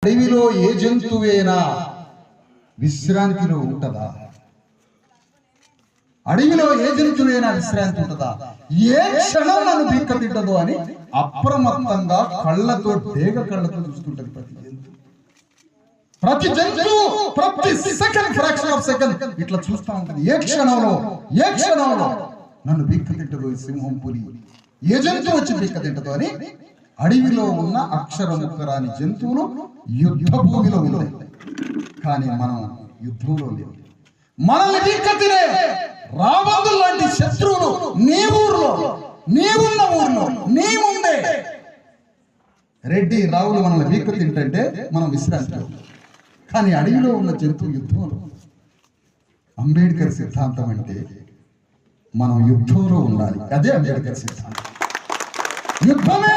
అడవిలో ఏ జంతువేనా విశ్రాంతిలో ఉంటదా? అడవిలో ఏ జంతువేనా విశ్రాంతి ఉంటదా? ఏ క్షణం నన్ను బిక్క తింటదో అని అప్రమత్తంగా కళ్ళతో డేగ కళ్ళతో చూస్తుంటది ప్రతి జంతువు. ప్రతి సెకండ్, ఫ్రాక్షన్ ఆఫ్ సెకండ్ ఇట్లా చూస్తా ఉంటుంది. ఏ క్షణంలో నన్ను బిక్క తింటదో ఈ సింహం, పులి, ఏ జంతువు వచ్చి బిక్క తింటదో అని అడవిలో ఉన్న అక్షరముక్కరాని జంతువులు యుద్ధ భూమిలో ఉన్నాయి. కానీ మనం యుద్ధంలో లేవు. మనల్ని బిక్క తినే రాబందులు లాంటి శత్రువులు నీ ఊర్లో, నీవున్న ఊర్లో, నీ ముందే రెడ్డి రావులు మనల్ని బిక్క తింటే మనం విశ్రాంతి. కానీ అడవిలో ఉన్న జంతువు యుద్ధంలో. అంబేద్కర్ సిద్ధాంతం అంటే మనం యుద్ధంలో ఉండాలి. అదే అంబేద్కర్ సిద్ధాంతం. యుద్ధమే